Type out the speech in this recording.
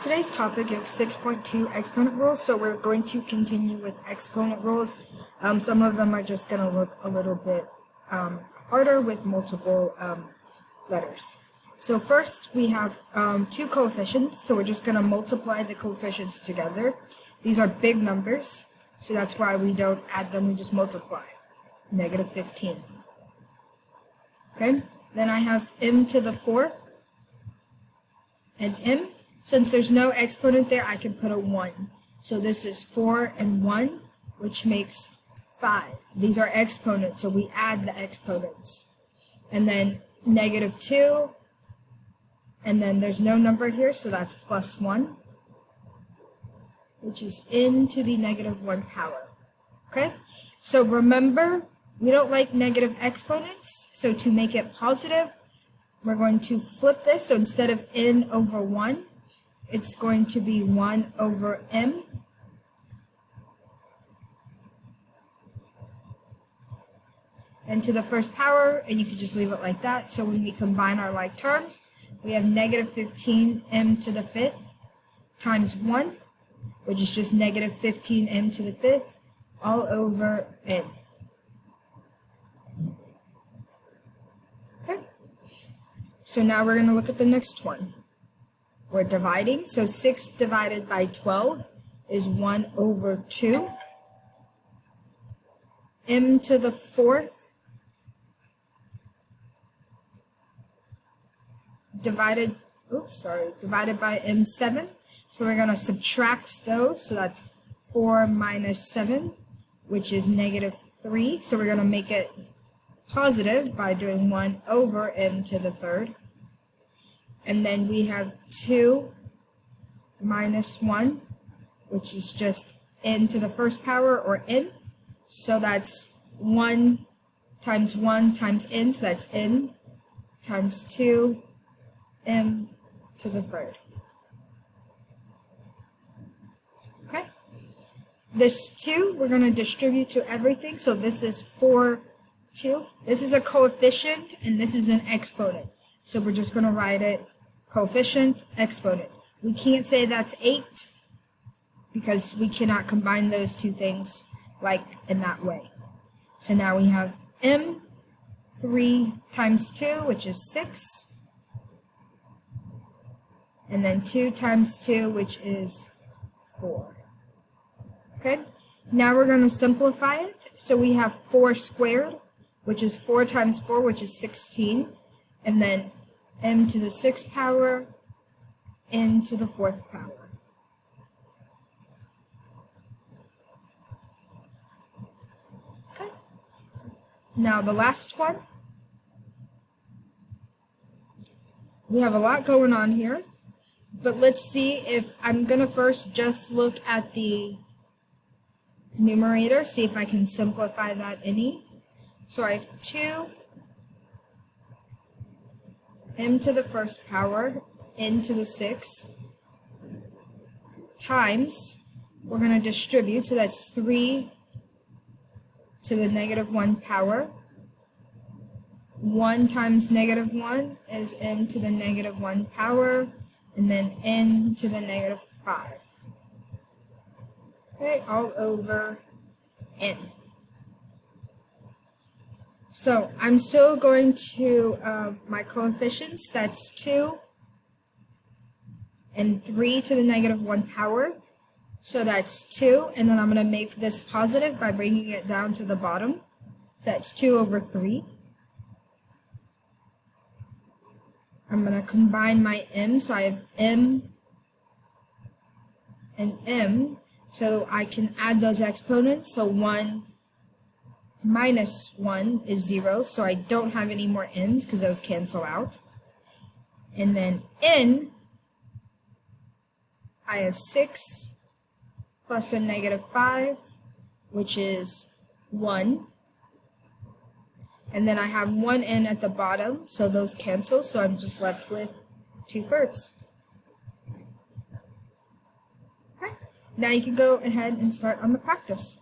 Today's topic is 6.2 exponent rules, so we're going to continue with exponent rules. Some of them are just going to look a little bit harder with multiple letters. So first we have two coefficients, so we're just going to multiply the coefficients together. These are big numbers, so that's why we don't add them, we just multiply. Negative 15. Okay, then I have m to the fourth and m. Since there's no exponent there, I can put a 1. So this is 4 and 1, which makes 5. These are exponents, so we add the exponents. And then negative 2, and then there's no number here, so that's plus 1, which is n to the negative 1 power. Okay? So remember, we don't like negative exponents, so to make it positive, we're going to flip this. So instead of n over 1, it's going to be 1 over m. And to the first power, and you can just leave it like that. So when we combine our like terms, we have negative 15 m to the fifth times 1, which is just negative 15 m to the fifth, all over n. Okay. So now we're going to look at the next one. We're dividing, so 6 divided by 12 is 1 over 2. M to the fourth divided by m7. So we're going to subtract those, so that's 4 minus 7, which is negative 3. So we're going to make it positive by doing 1 over m to the third. And then we have 2 minus 1, which is just n to the first power, or n. So that's 1 times n, so that's n times 2 m to the third. Okay? This 2, we're going to distribute to everything. So this is 4, 2. This is a coefficient, and this is an exponent. So we're just going to write it coefficient, exponent. We can't say that's 8 because we cannot combine those two things like in that way. So now we have m, 3 times 2, which is 6, and then 2 times 2, which is 4. Okay, now we're going to simplify it. So we have 4 squared, which is 4 times 4, which is 16, and then m to the 6th power, n to the 4th power. Okay. Now the last one. We have a lot going on here, but let's see if I'm going to first just look at the numerator, see if I can simplify that any. So I have 2 m to the 1st power, n to the 6th, times, we're going to distribute, so that's 3 to the negative 1 power. 1 times negative 1 is m to the negative 1 power, and then n to the negative 5. Okay, all over n. So I'm still going to my coefficients, that's 2 and 3 to the negative 1 power. So that's 2, and then I'm going to make this positive by bringing it down to the bottom. So that's 2 over 3. I'm going to combine my m, so I have m and m, so I can add those exponents. So 1 minus 1 is 0, so I don't have any more n's because those cancel out. And then n, I have 6 plus a negative 5, which is 1. And then I have 1 n at the bottom, so those cancel, so I'm just left with 2/3. Okay. Now you can go ahead and start on the practice.